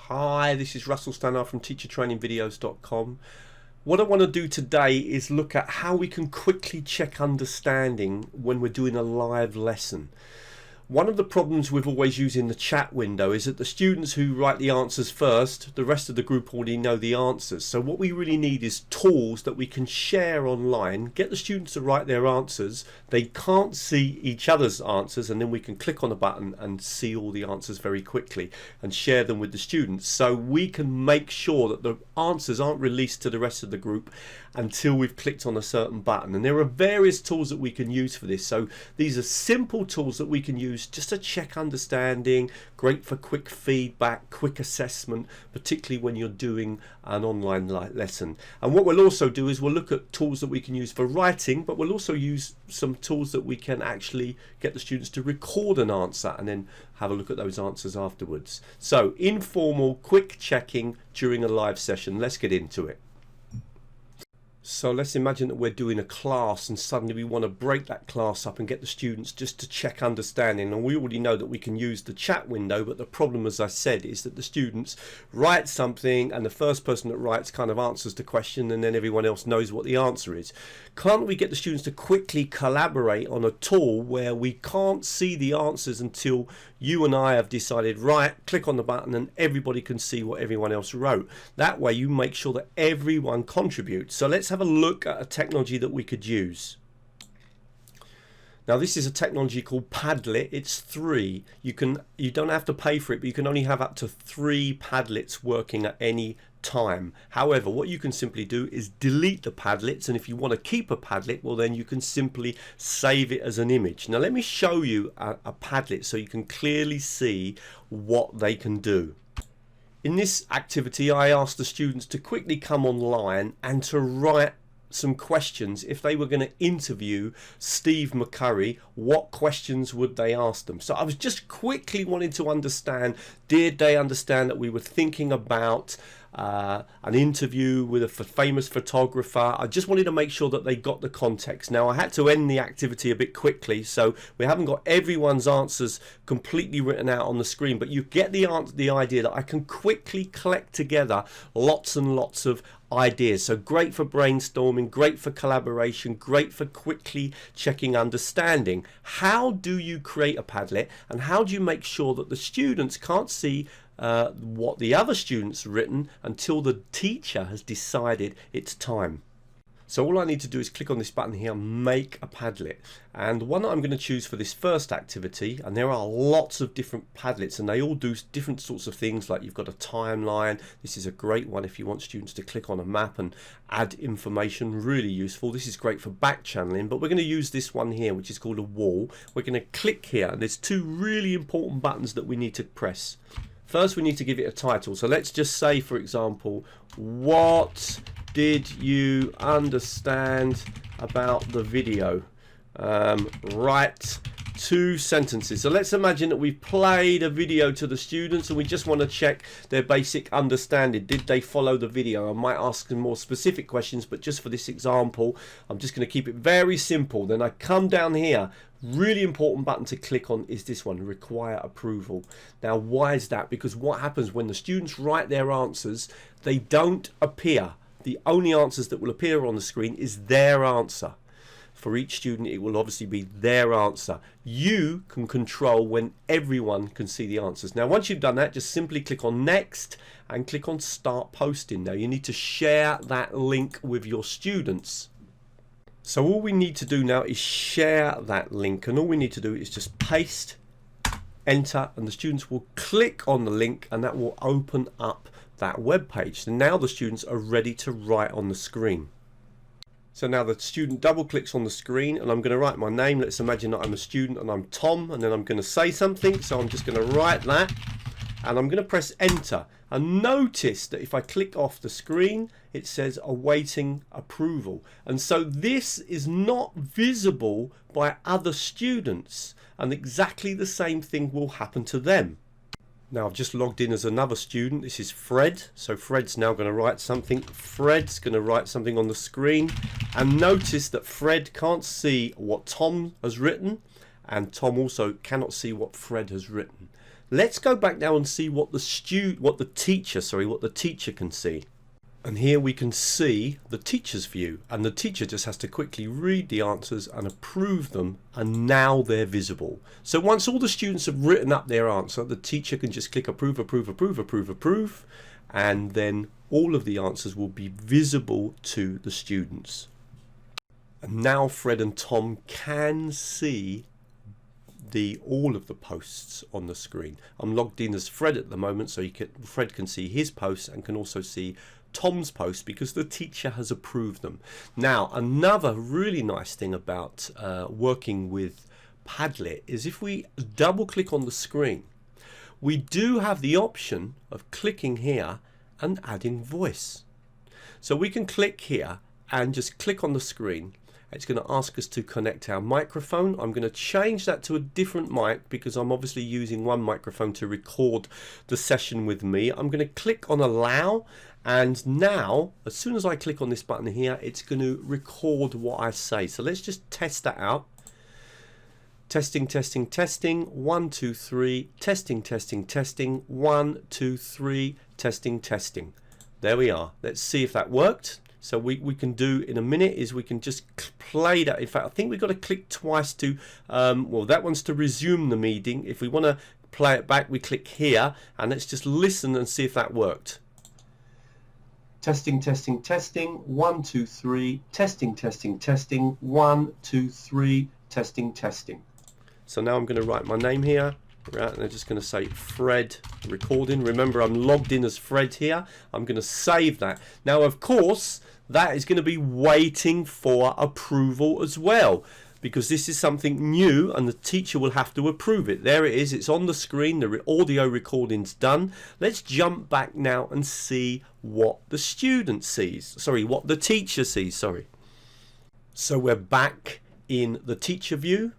Hi, this is Russell Stannard from teachertrainingvideos.com. What I want to do today is look at how we can quickly check understanding when we're doing a live lesson. One of the problems with always using the chat window is that the students who write the answers first, the rest of the group already know the answers. So what we really need is tools that we can share online, get the students to write their answers. They can't see each other's answers, and then we can click on a button and see all the answers very quickly and share them with the students. So we can make sure that the answers aren't released to the rest of the group until we've clicked on a certain button. And there are various tools that we can use for this. So these are simple tools that we can use just to check understanding, great for quick feedback, quick assessment, particularly when you're doing an online lesson. And what we'll also do is we'll look at tools that we can use for writing, but we'll also use some tools that we can actually get the students to record an answer and then have a look at those answers afterwards. So informal, quick checking during a live session. Let's get into it. So let's imagine that we're doing a class and suddenly we want to break that class up and get the students just to check understanding. And we already know that we can use the chat window, but the problem, as I said, is that the students write something and the first person that writes kind of answers the question and then everyone else knows what the answer is. Can't we get the students to quickly collaborate on a tool where we can't see the answers until you and I have decided, right, click on the button and everybody can see what everyone else wrote. That way you make sure that everyone contributes. So let's have a look at a technology that we could use. Now this is a technology called Padlet. It's free. You don't have to pay for it, but you can only have up to 3 Padlets working at any time. However, what you can simply do is delete the Padlets, and if you want to keep a Padlet, well then you can simply save it as an image. Now let me show you a Padlet so you can clearly see what they can do. In this activity I asked the students to quickly come online and to write some questions. If they were going to interview Steve McCurry, what questions would they ask them? So I was just quickly wanting to understand, did they understand that we were thinking about an interview with a famous photographer? I just wanted to make sure that they got the context. Now I had to end the activity a bit quickly, so we haven't got everyone's answers completely written out on the screen, but you get the idea that I can quickly collect together lots and lots of ideas. So great for brainstorming, great for collaboration, great for quickly checking understanding. How do you create a Padlet, and how do you make sure that the students can't see what the other students have written until the teacher has decided it's time? So all I need to do is click on this button here, make a Padlet, and one that I'm going to choose for this first activity, and there are lots of different Padlets and they all do different sorts of things, like you've got a timeline. This is a great one if you want students to click on a map and add information, really useful. This is great for back channeling, but we're going to use this one here which is called a wall. We're going to click here and there's 2 really important buttons that we need to press. First we need to give it a title, so let's just say, for example, what did you understand about the video? Write 2 sentences. So let's imagine that we've played a video to the students and we just want to check their basic understanding. Did they follow the video? I might ask them more specific questions, but just for this example I'm just going to keep it very simple. Then I come down here. Really important button to click on is this one, require approval. Now why is that? Because what happens when the students write their answers, they don't appear. The only answers that will appear on the screen is their answer. For each student it will obviously be their answer. You can control when everyone can see the answers. Now once you've done that, just simply click on next and click on start posting. Now you need to share that link with your students. So all we need to do now is share that link, and all we need to do is just paste, enter, and the students will click on the link and that will open up that web page. So now the students are ready to write on the screen. So now the student double clicks on the screen and I'm going to write my name. Let's imagine that I'm a student and I'm Tom, and then I'm going to say something, so I'm just going to write that and I'm going to press enter. And notice that if I click off the screen it says awaiting approval, and so this is not visible by other students, and exactly the same thing will happen to them. Now I've just logged in as another student. This is Fred, so Fred's now going to write something. Fred's going to write something on the screen, and notice that Fred can't see what Tom has written and Tom also cannot see what Fred has written. Let's go back now and see what the teacher can see. And here we can see the teacher's view, and the teacher just has to quickly read the answers and approve them, and now they're visible. So once all the students have written up their answer, the teacher can just click approve, approve, approve, approve, approve, and then all of the answers will be visible to the students. And now Fred and Tom can see all of the posts on the screen. I'm logged in as Fred at the moment, so Fred can see his posts and can also see Tom's post because the teacher has approved them. Now, another really nice thing about working with Padlet is if we double click on the screen, we do have the option of clicking here and adding voice. So we can click here and just click on the screen. It's going to ask us to connect our microphone. I'm going to change that to a different mic because I'm obviously using one microphone to record the session with me. I'm going to click on allow, and now as soon as I click on this button here, it's going to record what I say. So let's just test that out. Testing, testing, testing, 1, 2, 3, testing, testing, testing, 1, 2, 3, testing, testing. There we are. Let's see if that worked. So we can do in a minute is we can just play that. In fact, I think we've got to click twice to, well, that one's to resume the meeting. If we want to play it back, we click here, and let's just listen and see if that worked. Testing, testing, testing, 1, 2, 3, testing, testing, testing, 1, 2, 3, testing, testing. So now I'm going to write my name here. Right, and I'm just going to say Fred recording. Remember, I'm logged in as Fred here. I'm going to save that. Now, of course, that is going to be waiting for approval as well, because this is something new and the teacher will have to approve it. There it is. It's on the screen. The audio recording's done. Let's jump back now and see what the student sees. Sorry, what the teacher sees. Sorry. So we're back in the teacher view.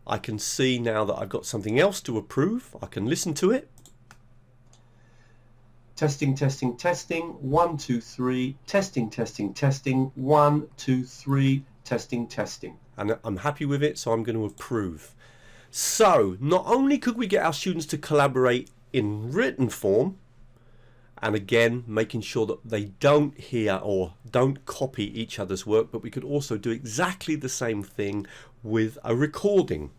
I can see now that I've got something else to approve. I can listen to it. Testing, testing, testing, 1, 2, 3, testing, testing, testing, 1, 2, 3, testing, testing. And I'm happy with it, so I'm going to approve. So not only could we get our students to collaborate in written form, and again making sure that they don't hear or don't copy each other's work, but we could also do exactly the same thing with a recording.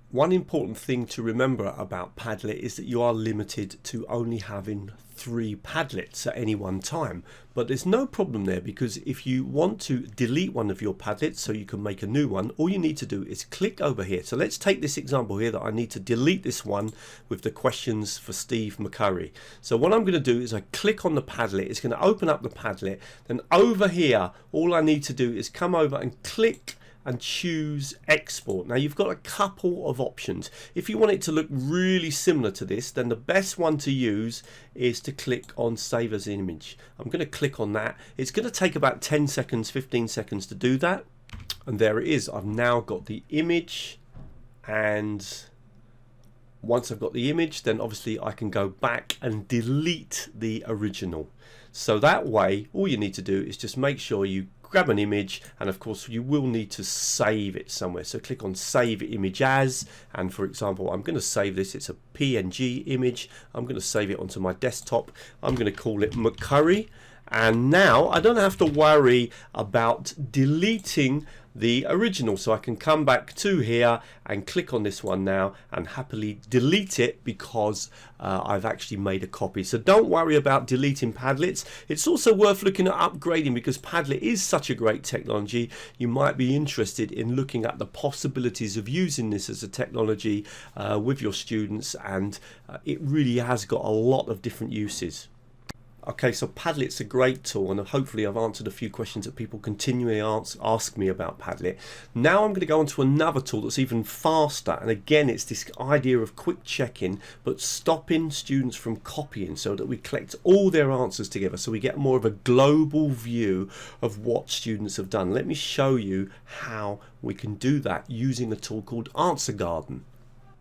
One important thing to remember about Padlet is that you are limited to only having 3 Padlets at any one time, but there's no problem there, because if you want to delete one of your Padlets so you can make a new one, all you need to do is click over here. So let's take this example here that I need to delete this one with the questions for Steve McCurry. So what I'm going to do is I click on the Padlet. It's going to open up the Padlet. Then over here, all I need to do is come over and click and choose export. Now you've got a couple of options. If you want it to look really similar to this, then the best one to use is to click on save as image. I'm going to click on that. It's going to take about 10 seconds, 15 seconds to do that. And there it is. I've now got the image, and once I've got the image, then obviously I can go back and delete the original. So that way, all you need to do is just make sure you grab an image, and of course you will need to save it somewhere. So click on save image as, and for example I'm going to save this. It's a PNG image. I'm going to save it onto my desktop. I'm going to call it McCurry, and now I don't have to worry about deleting the original, so I can come back to here and click on this one now and happily delete it because I've actually made a copy. So don't worry about deleting Padlets. It's also worth looking at upgrading, because Padlet is such a great technology. You might be interested in looking at the possibilities of using this as a technology with your students, and it really has got a lot of different uses. Okay, so Padlet's a great tool, and hopefully I've answered a few questions that people continually ask me about Padlet. Now I'm going to go on to another tool that's even faster, and again it's this idea of quick check-in but stopping students from copying, so that we collect all their answers together, so we get more of a global view of what students have done. Let me show you how we can do that using a tool called AnswerGarden.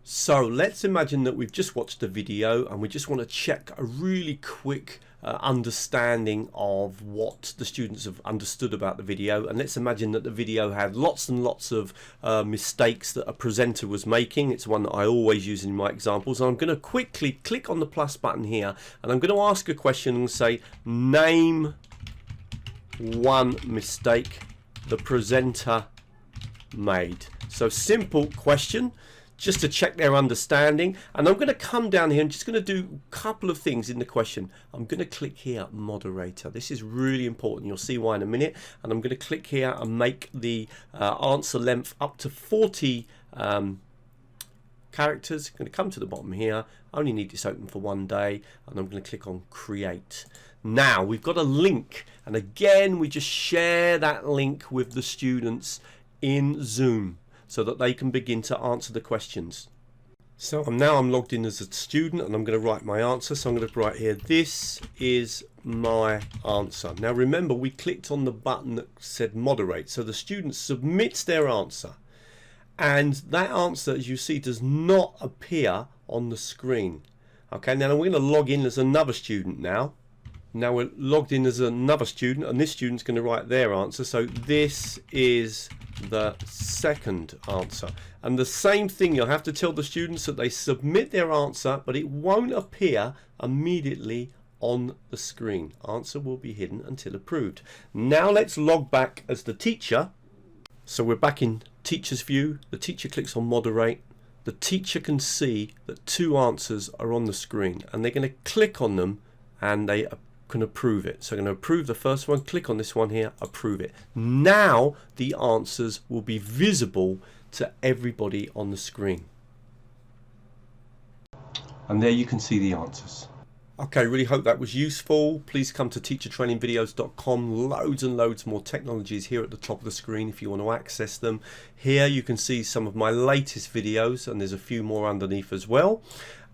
So let's imagine that we've just watched a video and we just want to check a really quick understanding of what the students have understood about the video. And let's imagine that the video had lots and lots of mistakes that a presenter was making. It's one that I always use in my examples. And I'm going to quickly click on the plus button here and I'm going to ask a question and say, name one mistake the presenter made. So simple question, just to check their understanding. And I'm going to come down here and just going to do a couple of things in the question. I'm going to click here, moderator. This is really important. You'll see why in a minute. And I'm going to click here and make the answer length up to 40 characters. I'm going to come to the bottom here. I only need this open for one day. And I'm going to click on create. Now we've got a link. And again, we just share that link with the students in Zoom, so that they can begin to answer the questions. So now I'm logged in as a student and I'm going to write my answer. So I'm going to write here, this is my answer. Now remember, we clicked on the button that said moderate. So the student submits their answer. And that answer, as you see, does not appear on the screen. Okay, now we're going to log in as another student now. Now we're logged in as another student and this student's going to write their answer. So this is the second answer. And the same thing, you'll have to tell the students that they submit their answer, but it won't appear immediately on the screen. Answer will be hidden until approved. Now let's log back as the teacher. So we're back in teacher's view. The teacher clicks on moderate. The teacher can see that two answers are on the screen and they're going to click on them and they can approve it. So I'm going to approve the first one, click on this one here, approve it. Now the answers will be visible to everybody on the screen. And there you can see the answers. Okay, really hope that was useful. Please come to teachertrainingvideos.com. Loads and loads more technologies here at the top of the screen if you want to access them. Here you can see some of my latest videos and there's a few more underneath as well.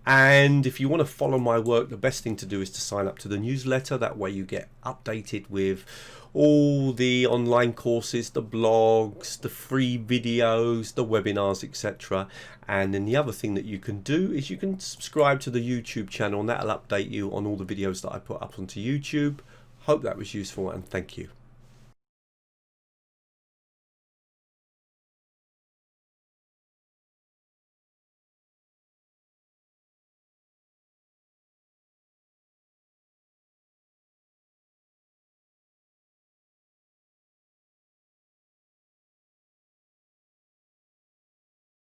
And if you want to follow my work, the best thing to do is to sign up to the newsletter. That way you get updated with all the online courses, the blogs, the free videos, the webinars, etc. And then the other thing that you can do is you can subscribe to the YouTube channel and that'll update you on all the videos that I put up onto YouTube. Hope that was useful and thank you.